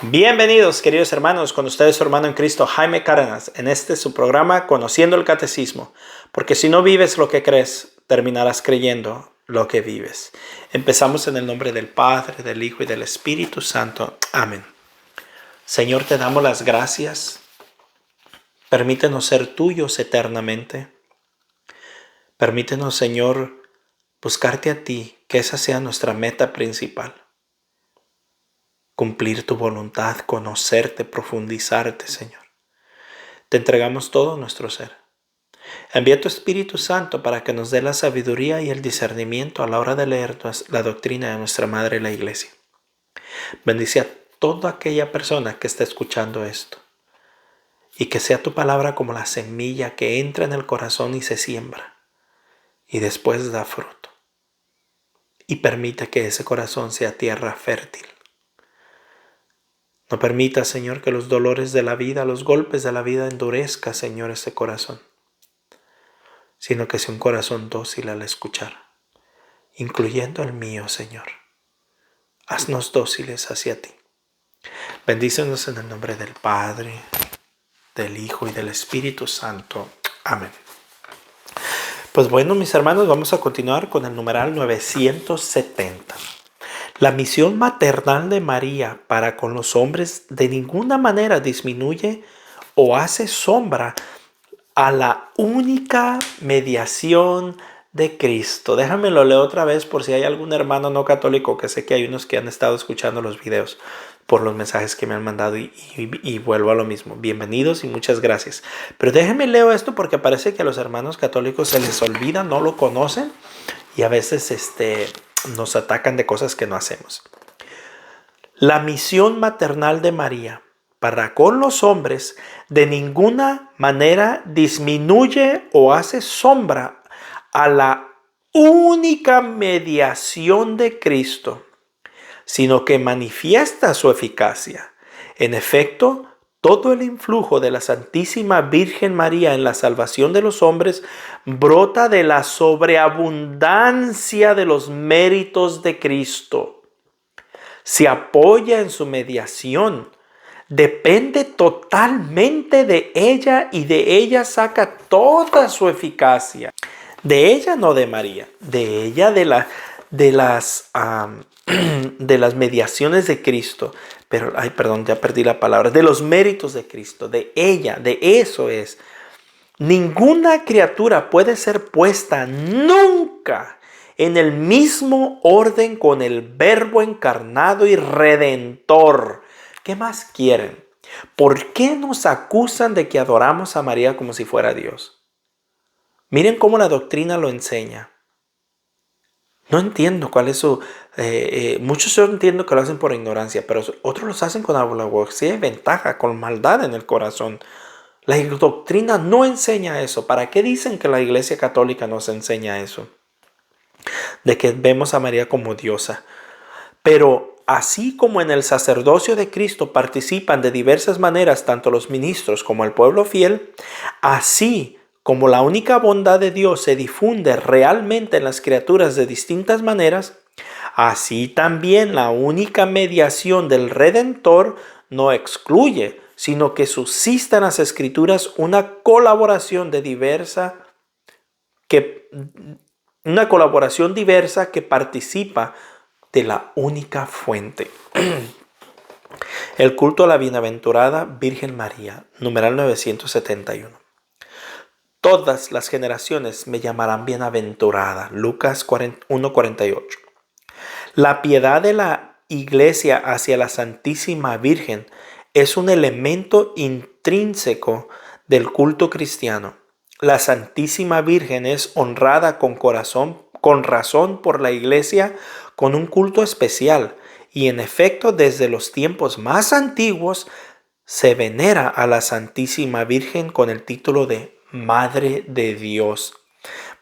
Bienvenidos, queridos hermanos, con ustedes su hermano en Cristo, Jaime Cárdenas, en su programa Conociendo el Catecismo, porque si no vives lo que crees, terminarás creyendo lo que vives. Empezamos en el nombre del Padre, del Hijo y del Espíritu Santo. Amén. Señor, te damos las gracias. Permítenos ser tuyos eternamente. Permítenos, Señor, buscarte a ti, que esa sea nuestra meta principal. Cumplir tu voluntad, conocerte, profundizarte, Señor. Te entregamos todo nuestro ser. Envía tu Espíritu Santo para que nos dé la sabiduría y el discernimiento a la hora de leer la doctrina de nuestra Madre la Iglesia. Bendice a toda aquella persona que esté escuchando esto y que sea tu palabra como la semilla que entra en el corazón y se siembra y después da fruto. Y permite que ese corazón sea tierra fértil. No permita, Señor, que los dolores de la vida, los golpes de la vida endurezca, Señor, ese corazón, sino que sea un corazón dócil al escuchar, incluyendo el mío, Señor. Haznos dóciles hacia ti. Bendícenos en el nombre del Padre, del Hijo y del Espíritu Santo. Amén. Pues bueno, mis hermanos, vamos a continuar con el numeral 970. La misión maternal de María para con los hombres de ninguna manera disminuye o hace sombra a la única mediación de Cristo. Déjame lo leo otra vez por si hay algún hermano no católico, que sé que hay unos que han estado escuchando los videos por los mensajes que me han mandado y vuelvo a lo mismo. Bienvenidos y muchas gracias. Pero déjenme leo esto porque parece que a los hermanos católicos se les olvida, no lo conocen y a veces nos atacan de cosas que no hacemos. La misión maternal de María para con los hombres de ninguna manera disminuye o hace sombra a la única mediación de Cristo, sino que manifiesta su eficacia. En efecto, todo el influjo de la Santísima Virgen María en la salvación de los hombres brota de la sobreabundancia de los méritos de Cristo. Se apoya en su mediación, depende totalmente de ella y de ella saca toda su eficacia. De ella, no de María, de ella, de las mediaciones de Cristo. Pero, ya perdí la palabra. De los méritos de Cristo, de ella, de eso es. Ninguna criatura puede ser puesta nunca en el mismo orden con el Verbo encarnado y redentor. ¿Qué más quieren? ¿Por qué nos acusan de que adoramos a María como si fuera Dios? Miren cómo la doctrina lo enseña. No entiendo cuál es su... muchos yo entiendo que lo hacen por ignorancia, pero otros los hacen con alevosía y ventaja, con maldad en el corazón. La doctrina no enseña eso. ¿Para qué dicen que la Iglesia Católica nos enseña eso? De que vemos a María como diosa. Pero así como en el sacerdocio de Cristo participan de diversas maneras tanto los ministros como el pueblo fiel, así como la única bondad de Dios se difunde realmente en las criaturas de distintas maneras, así también la única mediación del Redentor no excluye, sino que suscita en las Escrituras una colaboración diversa que participa de la única fuente. El culto a la bienaventurada Virgen María, numeral 971. Todas las generaciones me llamarán bienaventurada. Lucas 1:48. La piedad de la Iglesia hacia la Santísima Virgen es un elemento intrínseco del culto cristiano. La Santísima Virgen es honrada con razón por la Iglesia con un culto especial, y en efecto desde los tiempos más antiguos se venera a la Santísima Virgen con el título de Madre de Dios,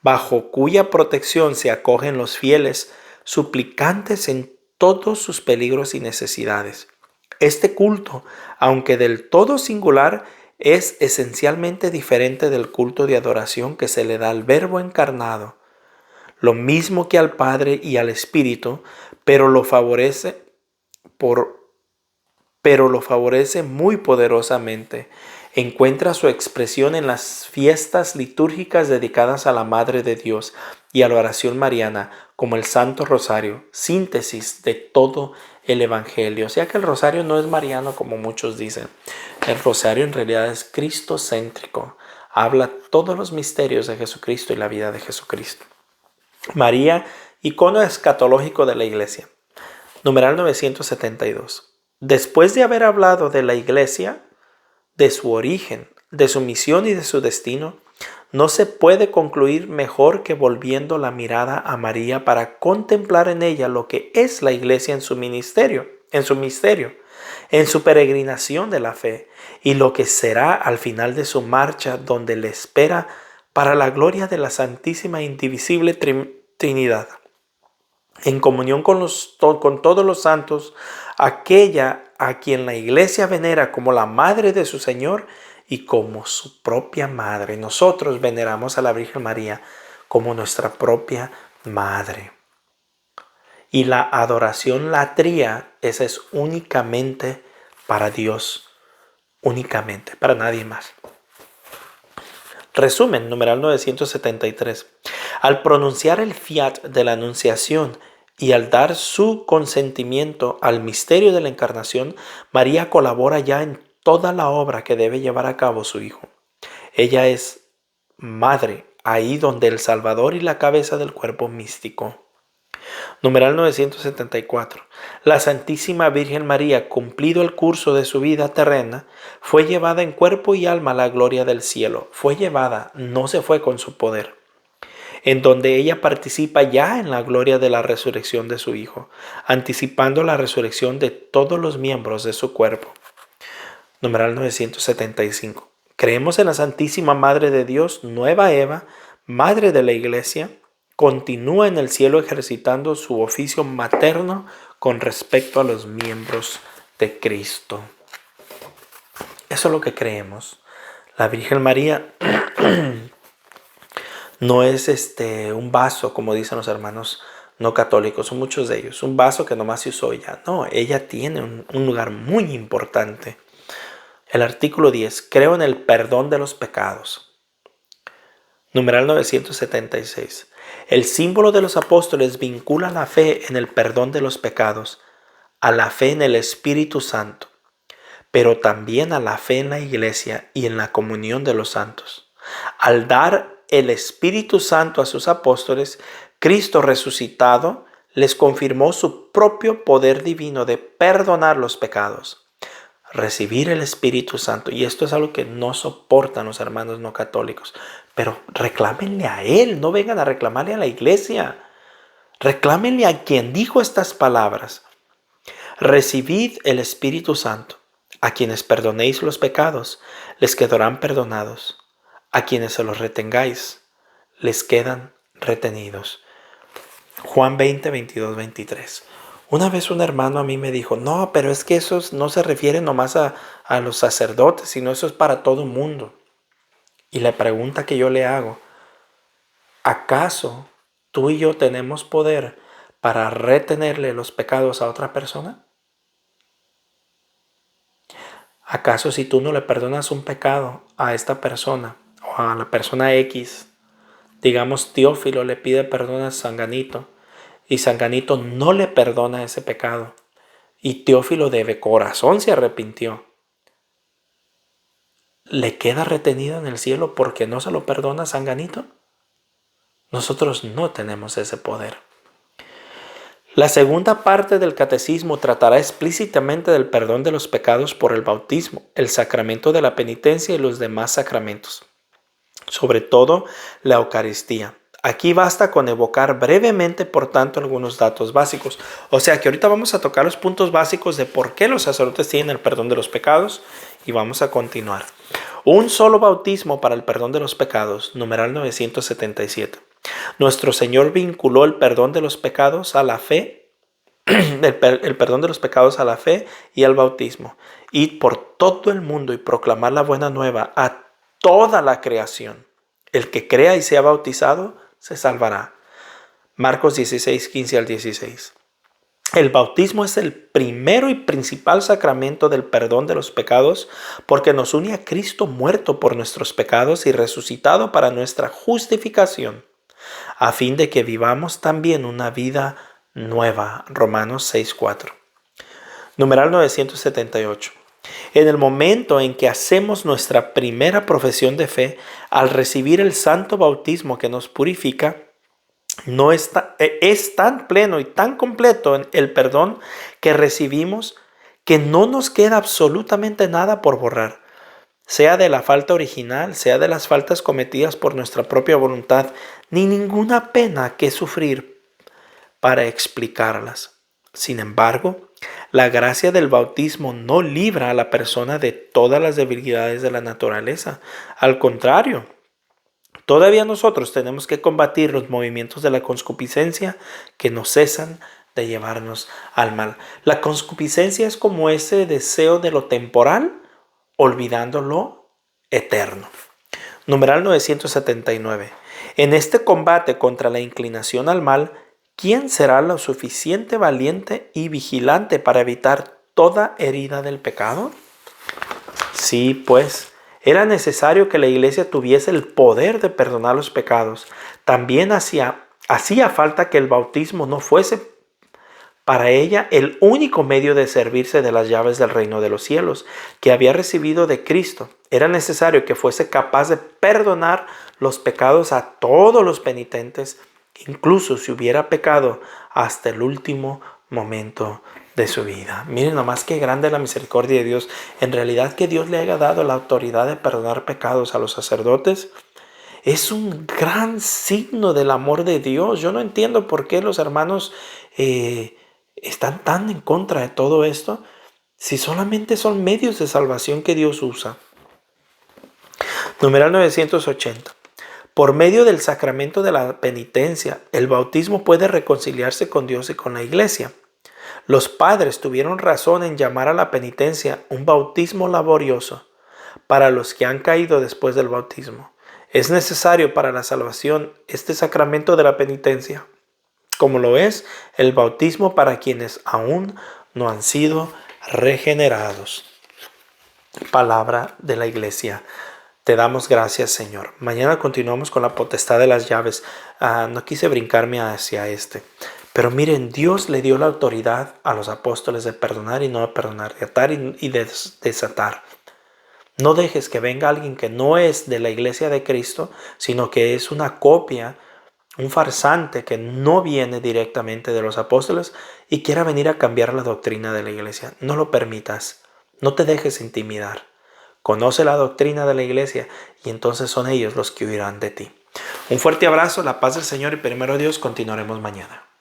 bajo cuya protección se acogen los fieles suplicantes en todos sus peligros y necesidades. Este culto, aunque del todo singular, es esencialmente diferente del culto de adoración que se le da al Verbo encarnado, lo mismo que al Padre y al Espíritu, pero lo favorece por pero lo favorece muy poderosamente. Encuentra su expresión en las fiestas litúrgicas dedicadas a la Madre de Dios y a la oración mariana, como el Santo Rosario, síntesis de todo el Evangelio. O sea que el rosario no es mariano como muchos dicen. El rosario en realidad es cristocéntrico. Habla todos los misterios de Jesucristo y la vida de Jesucristo. María, icono escatológico de la Iglesia. Numeral 972. Después de haber hablado de la Iglesia, de su origen, de su misión y de su destino, no se puede concluir mejor que volviendo la mirada a María para contemplar en ella lo que es la Iglesia en su ministerio, en su misterio, en su peregrinación de la fe y lo que será al final de su marcha donde le espera para la gloria de la Santísima e Indivisible Trinidad. En comunión con todos los santos, aquella a quien la Iglesia venera como la Madre de su Señor y como su propia Madre. Nosotros veneramos a la Virgen María como nuestra propia Madre. Y la adoración latría, esa es únicamente para Dios, únicamente, para nadie más. Resumen, numeral 973. Al pronunciar el fiat de la Anunciación y al dar su consentimiento al misterio de la Encarnación, María colabora ya en toda la obra que debe llevar a cabo su Hijo. Ella es madre, ahí donde el Salvador y la cabeza del cuerpo místico. Numeral 974. La Santísima Virgen María, cumplido el curso de su vida terrena, fue llevada en cuerpo y alma a la gloria del cielo. Fue llevada, no se fue con su poder, en donde ella participa ya en la gloria de la resurrección de su Hijo, anticipando la resurrección de todos los miembros de su cuerpo. Numeral 975. Creemos en la Santísima Madre de Dios, nueva Eva, Madre de la Iglesia. Continúa en el cielo ejercitando su oficio materno con respecto a los miembros de Cristo. Eso es lo que creemos. La Virgen María no es un vaso, como dicen los hermanos no católicos, son muchos de ellos, un vaso que nomás se usó ya. No, ella tiene un lugar muy importante. El artículo 10, creo en el perdón de los pecados. Numeral 976. El símbolo de los apóstoles vincula la fe en el perdón de los pecados, a la fe en el Espíritu Santo, pero también a la fe en la Iglesia y en la comunión de los santos. Al dar el Espíritu Santo a sus apóstoles, Cristo resucitado les confirmó su propio poder divino de perdonar los pecados. Recibir el Espíritu Santo, y esto es algo que no soportan los hermanos no católicos, pero reclámenle a Él, no vengan a reclamarle a la Iglesia. Reclámenle a quien dijo estas palabras. Recibid el Espíritu Santo. A quienes perdonéis los pecados, les quedarán perdonados. A quienes se los retengáis, les quedan retenidos. Juan 20, 22, 23. Una vez un hermano a mí me dijo, no, pero es que eso no se refiere nomás a los sacerdotes, sino eso es para todo el mundo. Y la pregunta que yo le hago, ¿acaso tú y yo tenemos poder para retenerle los pecados a otra persona? ¿Acaso si tú no le perdonas un pecado a esta persona o a la persona X, digamos Teófilo le pide perdón a Sanganito y Sanganito no le perdona ese pecado y Teófilo de corazón se arrepintió, ¿le queda retenido en el cielo porque no se lo perdona a Sanganito? Nosotros no tenemos ese poder. La segunda parte del catecismo tratará explícitamente del perdón de los pecados por el bautismo, el sacramento de la penitencia y los demás sacramentos, sobre todo la Eucaristía. Aquí basta con evocar brevemente, por tanto, algunos datos básicos. O sea que ahorita vamos a tocar los puntos básicos de por qué los sacerdotes tienen el perdón de los pecados y vamos a continuar. Un solo bautismo para el perdón de los pecados, numeral 977. Nuestro Señor vinculó el perdón de los pecados a la fe, el perdón de los pecados a la fe y al bautismo. Ir por todo el mundo y proclamar la buena nueva a toda la creación. El que crea y sea bautizado se salvará. Marcos 16, 15 al 16. El bautismo es el primero y principal sacramento del perdón de los pecados porque nos une a Cristo muerto por nuestros pecados y resucitado para nuestra justificación, a fin de que vivamos también una vida nueva. Romanos 6:4. Numeral 978. En el momento en que hacemos nuestra primera profesión de fe, al recibir el santo bautismo que nos purifica, es tan pleno y tan completo en el perdón que recibimos que no nos queda absolutamente nada por borrar, sea de la falta original, sea de las faltas cometidas por nuestra propia voluntad, ni ninguna pena que sufrir para explicarlas. Sin embargo, la gracia del bautismo no libra a la persona de todas las debilidades de la naturaleza. Al contrario, todavía nosotros tenemos que combatir los movimientos de la concupiscencia que no cesan de llevarnos al mal. La concupiscencia es como ese deseo de lo temporal, olvidando lo eterno. Numeral 979. En este combate contra la inclinación al mal, ¿quién será lo suficiente valiente y vigilante para evitar toda herida del pecado? Sí, pues, era necesario que la iglesia tuviese el poder de perdonar los pecados. También hacía falta que el bautismo no fuese para ella el único medio de servirse de las llaves del reino de los cielos que había recibido de Cristo. Era necesario que fuese capaz de perdonar los pecados a todos los penitentes, incluso si hubiera pecado hasta el último momento de su vida. Miren nomás qué grande es la misericordia de Dios. En realidad, que Dios le haya dado la autoridad de perdonar pecados a los sacerdotes es un gran signo del amor de Dios. Yo no entiendo por qué los hermanos están tan en contra de todo esto, si solamente son medios de salvación que Dios usa. Numeral 980. Por medio del sacramento de la penitencia, el bautismo puede reconciliarse con Dios y con la iglesia. Los padres tuvieron razón en llamar a la penitencia un bautismo laborioso para los que han caído después del bautismo. Es necesario para la salvación este sacramento de la penitencia, como lo es el bautismo para quienes aún no han sido regenerados. Palabra de la iglesia. Te damos gracias, Señor. Mañana continuamos con la potestad de las llaves. No quise brincarme hacia pero miren, Dios le dio la autoridad a los apóstoles de perdonar y no de perdonar, de atar y de desatar. No dejes que venga alguien que no es de la iglesia de Cristo, sino que es una copia, un farsante que no viene directamente de los apóstoles y quiera venir a cambiar la doctrina de la iglesia. No lo permitas, no te dejes intimidar. Conoce la doctrina de la iglesia y entonces son ellos los que huirán de ti. Un fuerte abrazo, la paz del Señor y primero Dios, continuaremos mañana.